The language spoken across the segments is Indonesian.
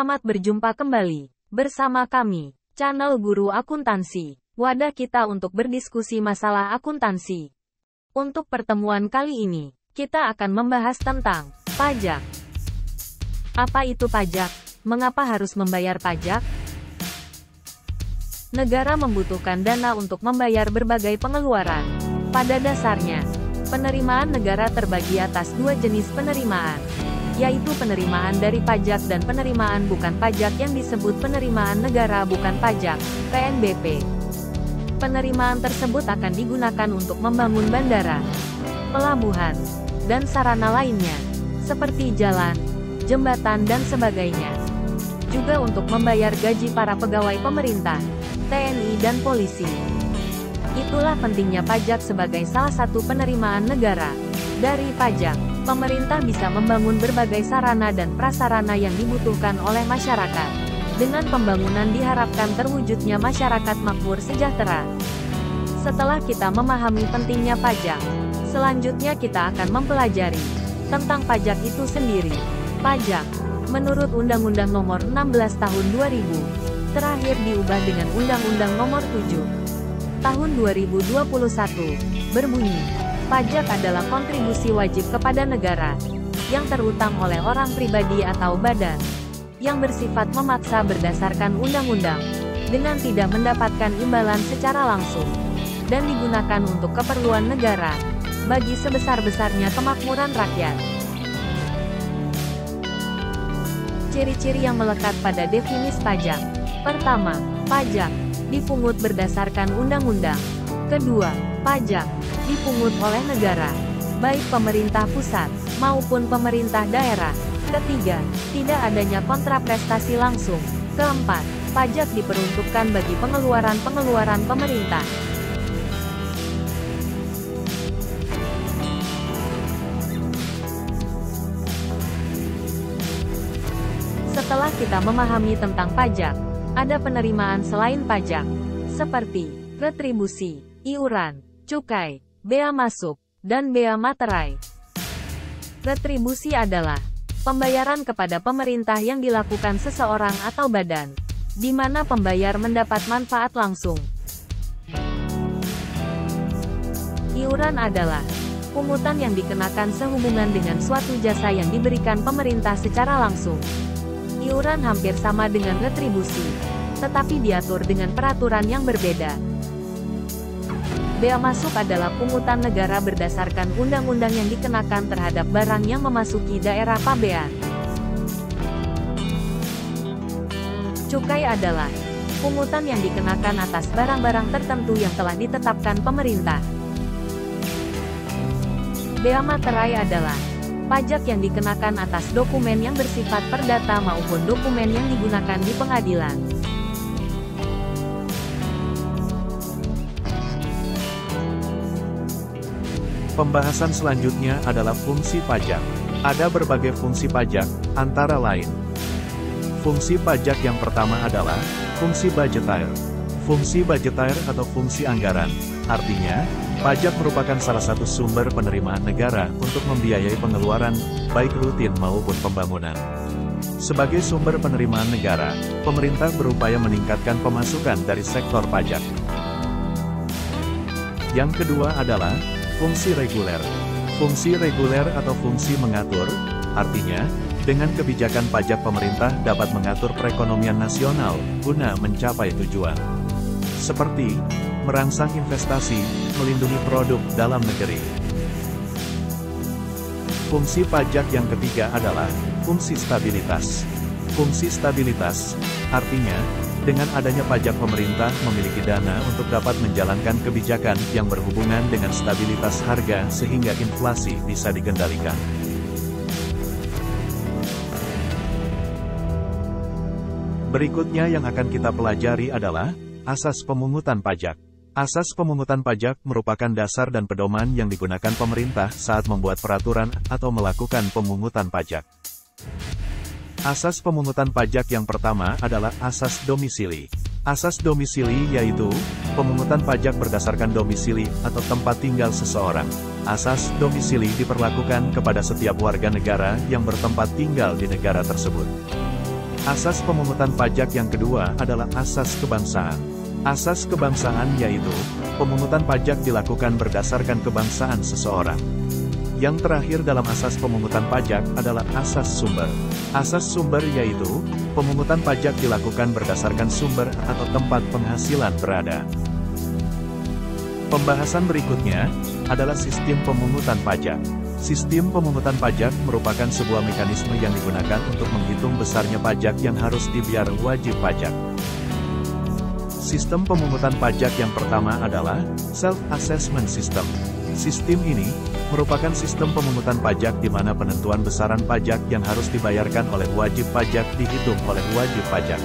Selamat berjumpa kembali bersama kami, channel Guru Akuntansi. Wadah kita untuk berdiskusi masalah akuntansi. Untuk pertemuan kali ini, kita akan membahas tentang pajak. Apa itu pajak? Mengapa harus membayar pajak? Negara membutuhkan dana untuk membayar berbagai pengeluaran. Pada dasarnya, penerimaan negara terbagi atas dua jenis penerimaan, yaitu penerimaan dari pajak dan penerimaan bukan pajak yang disebut penerimaan negara bukan pajak, PNBP. Penerimaan tersebut akan digunakan untuk membangun bandara, pelabuhan, dan sarana lainnya, seperti jalan, jembatan dan sebagainya. Juga untuk membayar gaji para pegawai pemerintah, TNI dan polisi. Itulah pentingnya pajak sebagai salah satu penerimaan negara. Dari pajak, pemerintah bisa membangun berbagai sarana dan prasarana yang dibutuhkan oleh masyarakat. Dengan pembangunan diharapkan terwujudnya masyarakat makmur sejahtera. Setelah kita memahami pentingnya pajak, selanjutnya kita akan mempelajari tentang pajak itu sendiri. Pajak, menurut Undang-Undang Nomor 16 Tahun 2000, terakhir diubah dengan Undang-Undang Nomor 7 Tahun 2021, berbunyi, pajak adalah kontribusi wajib kepada negara, yang terutang oleh orang pribadi atau badan, yang bersifat memaksa berdasarkan undang-undang, dengan tidak mendapatkan imbalan secara langsung, dan digunakan untuk keperluan negara, bagi sebesar-besarnya kemakmuran rakyat. Ciri-ciri yang melekat pada definisi pajak. Pertama, pajak dipungut berdasarkan undang-undang. Kedua, pajak dipungut oleh negara, baik pemerintah pusat maupun pemerintah daerah. Ketiga, tidak adanya kontraprestasi langsung. Keempat, pajak diperuntukkan bagi pengeluaran-pengeluaran pemerintah. Setelah kita memahami tentang pajak, ada penerimaan selain pajak, seperti retribusi, iuran, cukai, bea masuk, dan bea materai. Retribusi adalah pembayaran kepada pemerintah yang dilakukan seseorang atau badan, di mana pembayar mendapat manfaat langsung. Iuran adalah pungutan yang dikenakan sehubungan dengan suatu jasa yang diberikan pemerintah secara langsung. Iuran hampir sama dengan retribusi, tetapi diatur dengan peraturan yang berbeda. Bea masuk adalah pungutan negara berdasarkan undang-undang yang dikenakan terhadap barang yang memasuki daerah pabean. Cukai adalah pungutan yang dikenakan atas barang-barang tertentu yang telah ditetapkan pemerintah. Bea materai adalah pajak yang dikenakan atas dokumen yang bersifat perdata maupun dokumen yang digunakan di pengadilan. Pembahasan selanjutnya adalah fungsi pajak. Ada berbagai fungsi pajak, antara lain. Fungsi pajak yang pertama adalah fungsi budgeter. Fungsi budgeter atau fungsi anggaran, artinya, pajak merupakan salah satu sumber penerimaan negara untuk membiayai pengeluaran, baik rutin maupun pembangunan. Sebagai sumber penerimaan negara, pemerintah berupaya meningkatkan pemasukan dari sektor pajak. Yang kedua adalah fungsi reguler. Fungsi reguler atau fungsi mengatur, artinya, dengan kebijakan pajak pemerintah dapat mengatur perekonomian nasional, guna mencapai tujuan. Seperti, merangsang investasi, melindungi produk dalam negeri. Fungsi pajak yang ketiga adalah fungsi stabilitas. Fungsi stabilitas, artinya, dengan adanya pajak pemerintah memiliki dana untuk dapat menjalankan kebijakan yang berhubungan dengan stabilitas harga sehingga inflasi bisa dikendalikan. Berikutnya yang akan kita pelajari adalah asas pemungutan pajak. Asas pemungutan pajak merupakan dasar dan pedoman yang digunakan pemerintah saat membuat peraturan atau melakukan pemungutan pajak. Asas pemungutan pajak yang pertama adalah asas domisili. Asas domisili yaitu pemungutan pajak berdasarkan domisili atau tempat tinggal seseorang. Asas domisili diperlakukan kepada setiap warga negara yang bertempat tinggal di negara tersebut. Asas pemungutan pajak yang kedua adalah asas kebangsaan. Asas kebangsaan yaitu, pemungutan pajak dilakukan berdasarkan kebangsaan seseorang. Yang terakhir dalam asas pemungutan pajak adalah asas sumber. Asas sumber yaitu, pemungutan pajak dilakukan berdasarkan sumber atau tempat penghasilan berada. Pembahasan berikutnya adalah sistem pemungutan pajak. Sistem pemungutan pajak merupakan sebuah mekanisme yang digunakan untuk menghitung besarnya pajak yang harus dibayar wajib pajak. Sistem pemungutan pajak yang pertama adalah self-assessment system. Sistem ini merupakan sistem pemungutan pajak di mana penentuan besaran pajak yang harus dibayarkan oleh wajib pajak dihitung oleh wajib pajak.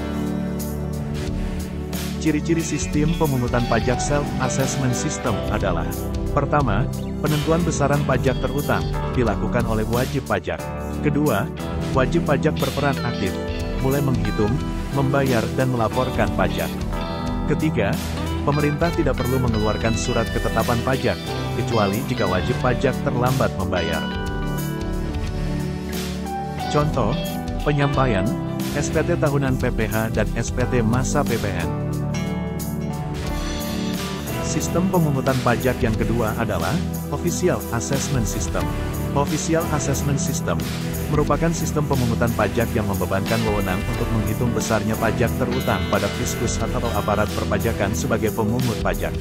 Ciri-ciri sistem pemungutan pajak self-assessment system adalah: pertama, penentuan besaran pajak terutang dilakukan oleh wajib pajak. Kedua, wajib pajak berperan aktif, mulai menghitung, membayar dan melaporkan pajak. Ketiga, pemerintah tidak perlu mengeluarkan surat ketetapan pajak, kecuali jika wajib pajak terlambat membayar. Contoh, penyampaian, SPT tahunan PPh dan SPT masa PPN. Sistem pemungutan pajak yang kedua adalah Official Assessment System. Official Assessment System merupakan sistem pemungutan pajak yang membebankan wewenang untuk menghitung besarnya pajak terutang pada fiskus atau aparat perpajakan sebagai pemungut pajak.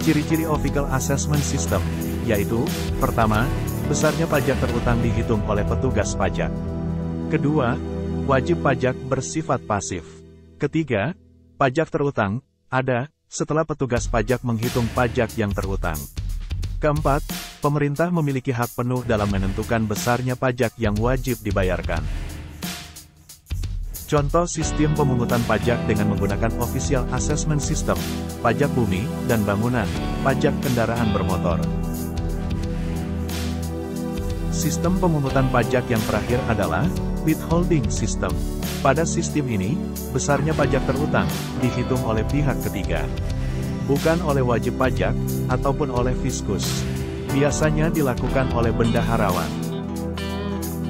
Ciri-ciri Official Assessment System yaitu: pertama, besarnya pajak terutang dihitung oleh petugas pajak. Kedua, wajib pajak bersifat pasif. Ketiga, pajak terutang ada setelah petugas pajak menghitung pajak yang terutang. Keempat, pemerintah memiliki hak penuh dalam menentukan besarnya pajak yang wajib dibayarkan. Contoh sistem pemungutan pajak dengan menggunakan Official Assessment System: pajak bumi dan bangunan, pajak kendaraan bermotor. Sistem pemungutan pajak yang terakhir adalah Withholding System. Pada sistem ini, besarnya pajak terutang dihitung oleh pihak ketiga, bukan oleh wajib pajak ataupun oleh fiskus. Biasanya dilakukan oleh bendaharawan.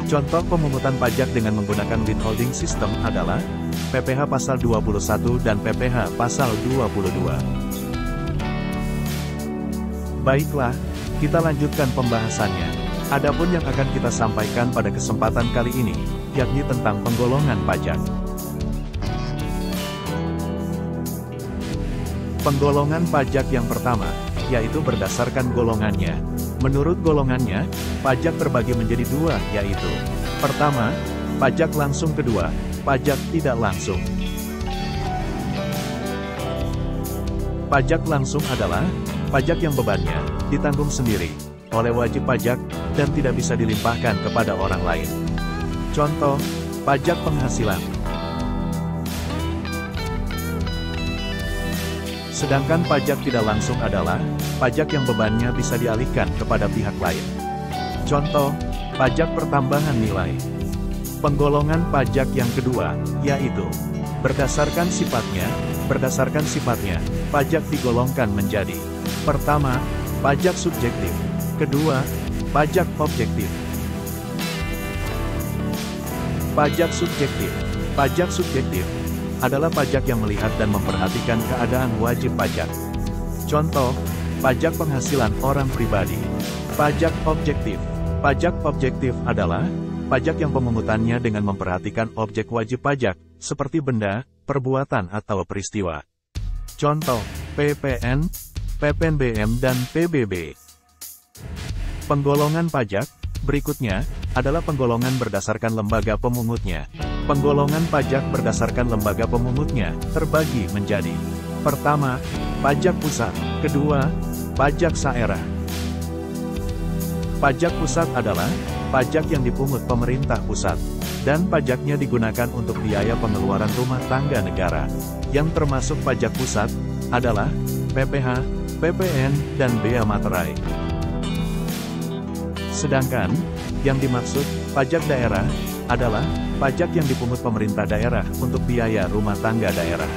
Contoh pemungutan pajak dengan menggunakan withholding system adalah PPh pasal 21 dan PPh pasal 22. Baiklah, kita lanjutkan pembahasannya. Adapun yang akan kita sampaikan pada kesempatan kali ini, yakni tentang penggolongan pajak. Penggolongan pajak yang pertama, yaitu berdasarkan golongannya. Menurut golongannya, pajak terbagi menjadi dua, yaitu: pertama, pajak langsung; kedua, pajak tidak langsung. Pajak langsung adalah pajak yang bebannya ditanggung sendiri oleh wajib pajak dan tidak bisa dilimpahkan kepada orang lain. Contoh, pajak penghasilan. Sedangkan pajak tidak langsung adalah pajak yang bebannya bisa dialihkan kepada pihak lain. Contoh, pajak pertambahan nilai. Penggolongan pajak yang kedua, yaitu berdasarkan sifatnya, pajak digolongkan menjadi: pertama, pajak subjektif; kedua, pajak objektif. Pajak subjektif. Pajak subjektif adalah pajak yang melihat dan memperhatikan keadaan wajib pajak. Contoh, pajak penghasilan orang pribadi. Pajak objektif. Pajak objektif adalah pajak yang pemungutannya dengan memperhatikan objek wajib pajak, seperti benda, perbuatan atau peristiwa. Contoh, PPN, PPNBM dan PBB. Penggolongan pajak berikutnya adalah penggolongan berdasarkan lembaga pemungutnya. Penggolongan pajak berdasarkan lembaga pemungutnya terbagi menjadi: pertama, pajak pusat; kedua, pajak daerah. Pajak pusat adalah pajak yang dipungut pemerintah pusat, dan pajaknya digunakan untuk biaya pengeluaran rumah tangga negara. Yang termasuk pajak pusat adalah PPh, PPN, dan bea materai. Sedangkan, yang dimaksud pajak daerah adalah pajak yang dipungut pemerintah daerah untuk biaya rumah tangga daerah.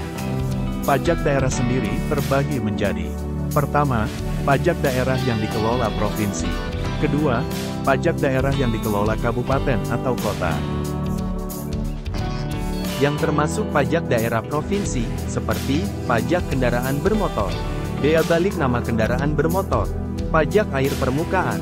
Pajak daerah sendiri terbagi menjadi: pertama, pajak daerah yang dikelola provinsi; kedua, pajak daerah yang dikelola kabupaten atau kota; yang termasuk pajak daerah provinsi, seperti pajak kendaraan bermotor, bea balik nama kendaraan bermotor, pajak air permukaan.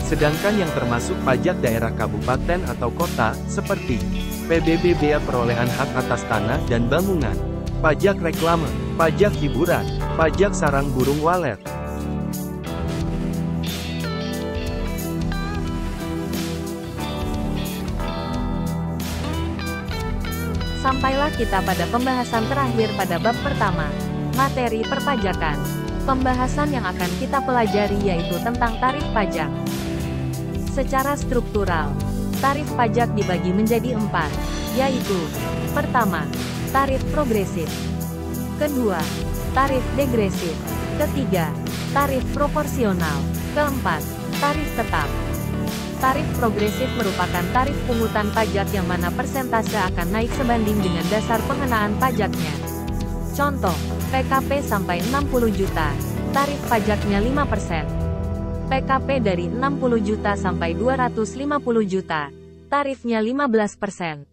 Sedangkan yang termasuk pajak daerah kabupaten atau kota, seperti PBB bea perolehan hak atas tanah dan bangunan, pajak reklame, pajak hiburan, pajak sarang burung walet. Sampailah kita pada pembahasan terakhir pada bab pertama, materi perpajakan. Pembahasan yang akan kita pelajari yaitu tentang tarif pajak. Secara struktural, tarif pajak dibagi menjadi 4, yaitu: pertama, tarif progresif; kedua, tarif degresif; ketiga, tarif proporsional; keempat, tarif tetap. Tarif progresif merupakan tarif pungutan pajak yang mana persentase akan naik sebanding dengan dasar pengenaan pajaknya. Contoh, PKP sampai 60 juta, tarif pajaknya 5%. PKP dari 60 juta sampai 250 juta, tarifnya 15%.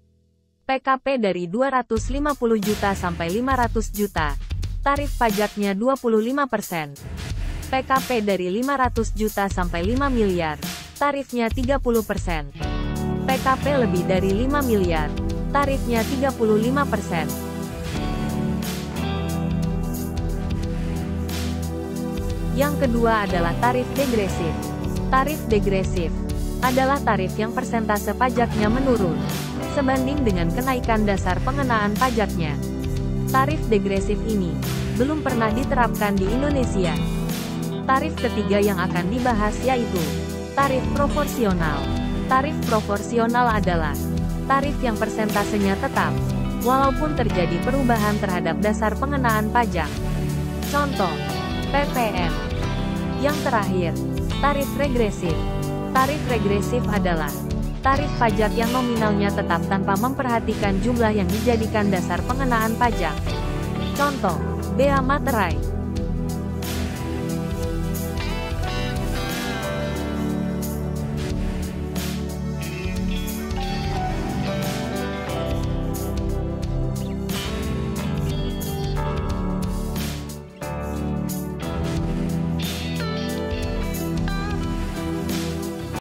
PKP dari 250 juta sampai 500 juta, tarif pajaknya 25%. PKP dari 500 juta sampai 5 miliar, tarifnya 30%. PKP lebih dari 5 miliar, tarifnya 35%. Yang kedua adalah tarif degresif. Tarif degresif adalah tarif yang persentase pajaknya menurun sebanding dengan kenaikan dasar pengenaan pajaknya. Tarif degresif ini belum pernah diterapkan di Indonesia. Tarif ketiga yang akan dibahas yaitu tarif proporsional. Tarif proporsional adalah tarif yang persentasenya tetap, walaupun terjadi perubahan terhadap dasar pengenaan pajak. Contoh, PPN. Yang terakhir, tarif regresif. Tarif regresif adalah tarif pajak yang nominalnya tetap tanpa memperhatikan jumlah yang dijadikan dasar pengenaan pajak. Contoh, bea materai.